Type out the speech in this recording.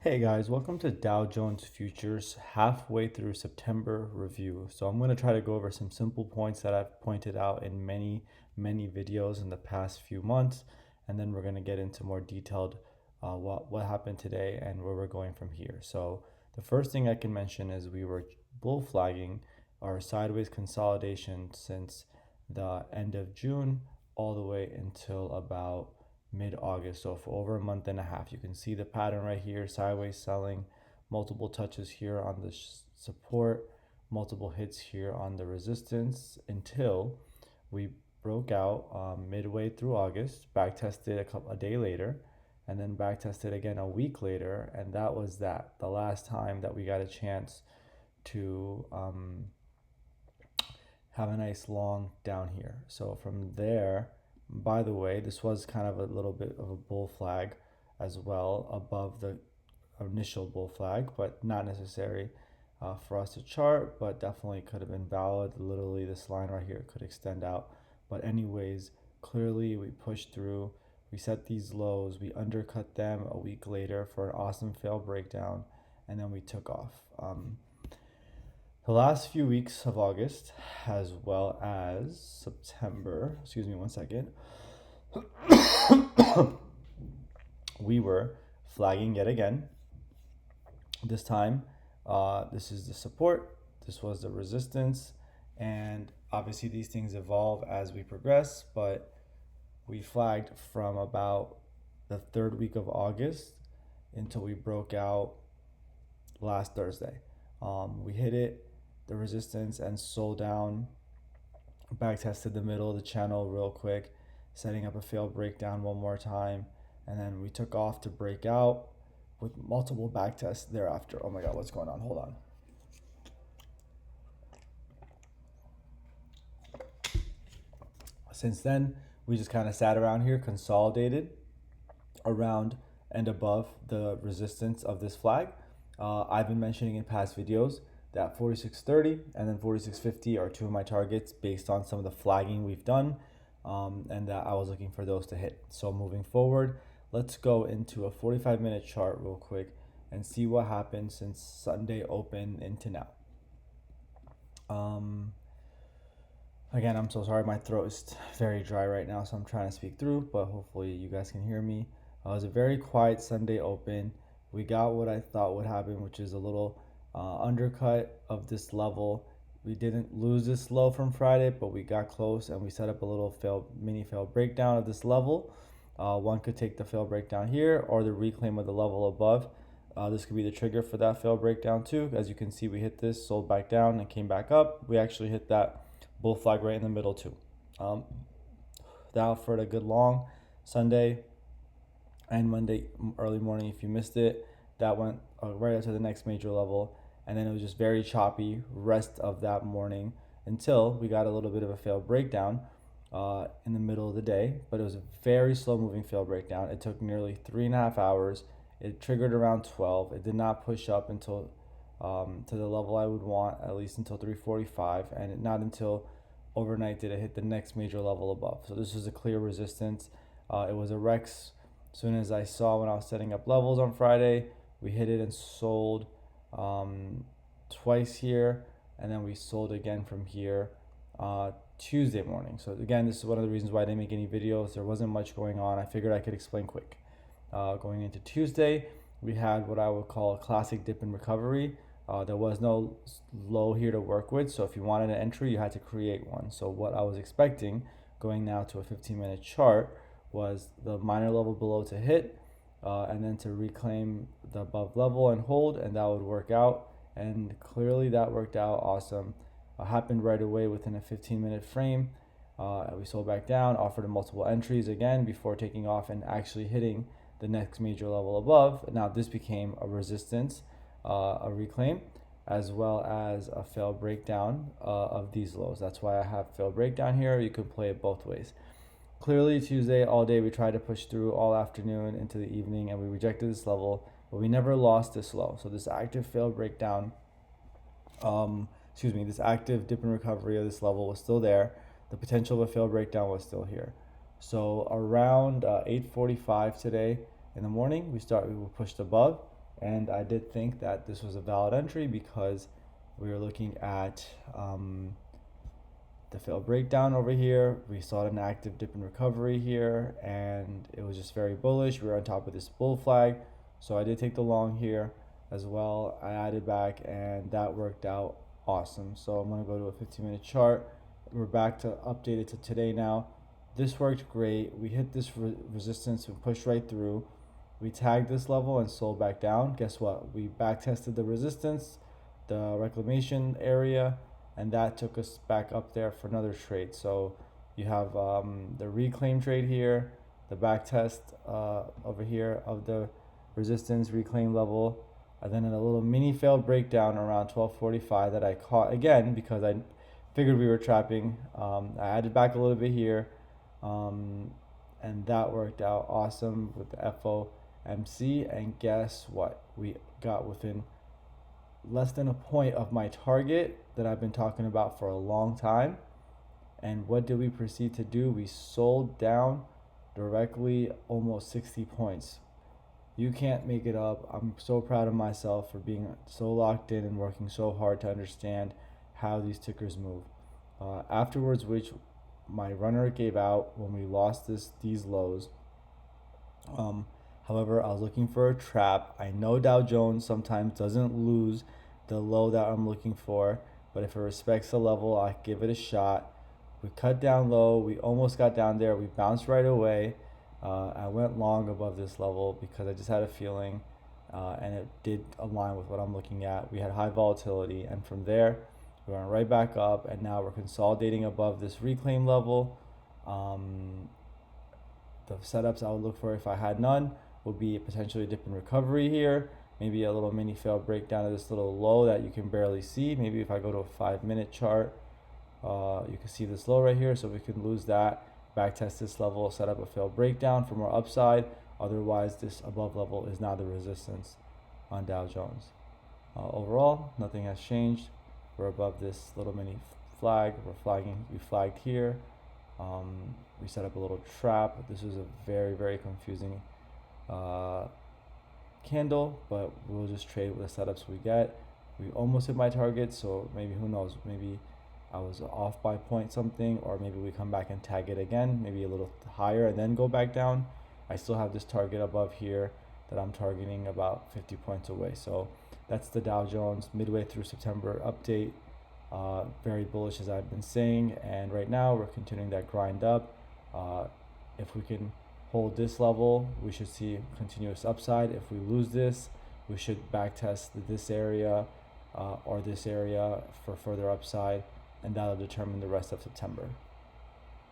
Hey guys, welcome to Dow Jones Futures halfway through September review. So I'm going to try to go over some simple points that I've pointed out in many videos in the past few months, and then we're going to get into more detailed what happened today and where we're going from here. So the first thing I can mention is we were bull flagging our sideways consolidation since the end of June all the way until about mid-August. So for over a month and a half, you can see the pattern right here, sideways selling, multiple touches here on the support, multiple hits here on the resistance until we broke out midway through August, back tested a day later, and then back tested again a week later, and that was the last time that we got a chance to have a nice long down here. So from there, by the way, this was kind of a little bit of a bull flag as well above the initial bull flag, but not necessary for us to chart, but definitely could have been valid. Literally, this line right here could extend out. But anyways, clearly we pushed through. We set these lows. We undercut them a week later for an awesome fail breakdown, and then we took off. The last few weeks of August, as well as September, excuse me one second, we were flagging yet again. This time, this is the support, this was the resistance, and obviously these things evolve as we progress, but we flagged from about the third week of August until we broke out last Thursday. We hit it, the resistance, and sold down, back tested the middle of the channel real quick, setting up a failed breakdown one more time, and then we took off to break out with multiple back tests thereafter. Oh my god, what's going on? Hold on. Since then, we just kind of sat around here, consolidated around and above the resistance of this flag. I've been mentioning in past videos that 4630 and then 4650 are two of my targets based on some of the flagging we've done, and that I was looking for those to hit. So moving forward, let's go into a 45-minute chart real quick and see what happened since Sunday open into now. Again, I'm so sorry, my throat is very dry right now, so I'm trying to speak through, but hopefully you guys can hear me. It was a very quiet Sunday open. We got what I thought would happen, which is a little undercut of this level. We didn't lose this low from Friday, but we got close and we set up a little mini fail breakdown of this level. One could take the fail breakdown here or the reclaim of the level above. This could be the trigger for that fail breakdown too. As you can see, we hit this, sold back down and came back up. We actually hit that bull flag right in the middle too. That offered a good long Sunday and Monday early morning. If you missed it, that went right up to the next major level, and then it was just very choppy rest of that morning until we got a little bit of a failed breakdown in the middle of the day. But it was a very slow moving failed breakdown. It took nearly 3.5 hours. It triggered around 12. It did not push up until to the level I would want, at least until 3:45, and not until overnight did it hit the next major level above. So this was a clear resistance. It was a Rex. As soon as I saw when I was setting up levels on Friday, we hit it and sold twice here, and then we sold again from here Tuesday morning. So again, this is one of the reasons why I didn't make any videos. There wasn't much going on. I figured I could explain quick. Going into Tuesday, we had what I would call a classic dip and recovery. There was no low here to work with, so if you wanted an entry, you had to create one. So what I was expecting, going now to a 15-minute chart, was the minor level below to hit, and then to reclaim the above level and hold, and that would work out. And clearly that worked out awesome. Happened right away within a 15-minute frame. We sold back down, offered multiple entries again before taking off and actually hitting the next major level above. Now this became a resistance, a reclaim, as well as a failed breakdown of these lows. That's why I have failed breakdown here. You could play it both ways. Clearly Tuesday all day we tried to push through all afternoon into the evening, and we rejected this level, but we never lost this low. So this active failed breakdown, this active dip and recovery of this level was still there. The potential of a failed breakdown was still here. So around 8:45 today in the morning, we pushed above, And I did think that this was a valid entry because we were looking at the failed breakdown over here. We saw an active dip in recovery here, and it was just very bullish. We were on top of this bull flag, so I did take the long here as well. I added back, and that worked out awesome. So I'm gonna go to a 15-minute chart. We're back to updated to today now. This worked great. We hit this resistance and pushed right through. We tagged this level and sold back down. Guess what? We back tested the resistance, the reclamation area, and that took us back up there for another trade. So you have the reclaim trade here, the back test over here of the resistance reclaim level, and then a little mini failed breakdown around 12:45 that I caught again because I figured we were trapping. I added back a little bit here, and that worked out awesome with the FOMC. And guess what? We got within less than a point of my target that I've been talking about for a long time. And what did we proceed to do? We sold down directly almost 60 points. You can't make it up. I'm so proud of myself for being so locked in and working so hard to understand how these tickers move. Afterwards, which my runner gave out when we lost these lows. However, I was looking for a trap. I know Dow Jones sometimes doesn't lose the low that I'm looking for, but if it respects the level, I give it a shot. We cut down low. We almost got down there. We bounced right away. I went long above this level because I just had a feeling, and it did align with what I'm looking at. We had high volatility, and from there, we went right back up, and now we're consolidating above this reclaim level. The setups I would look for if I had none would be potentially a dip in recovery here, maybe a little mini failed breakdown of this little low that you can barely see. Maybe if I go to a 5-minute chart, you can see this low right here, so we can lose that, back test this level, set up a failed breakdown for more upside. Otherwise, this above level is now the resistance on Dow Jones. Overall, nothing has changed. We're above this little mini flag. We flagged here. We set up a little trap. This was a very, very confusing candle, but we'll just trade with the setups we get. We almost hit my target, so maybe, who knows, maybe I was off by point something, or maybe we come back and tag it again, maybe a little higher and then go back down. I still have this target above here that I'm targeting about 50 points away. So that's the Dow Jones midway through September update. Very bullish, as I've been saying, and right now we're continuing that grind up. If we can hold this level, we should see continuous upside. If we lose this, we should back test this area or this area for further upside, and that'll determine the rest of September.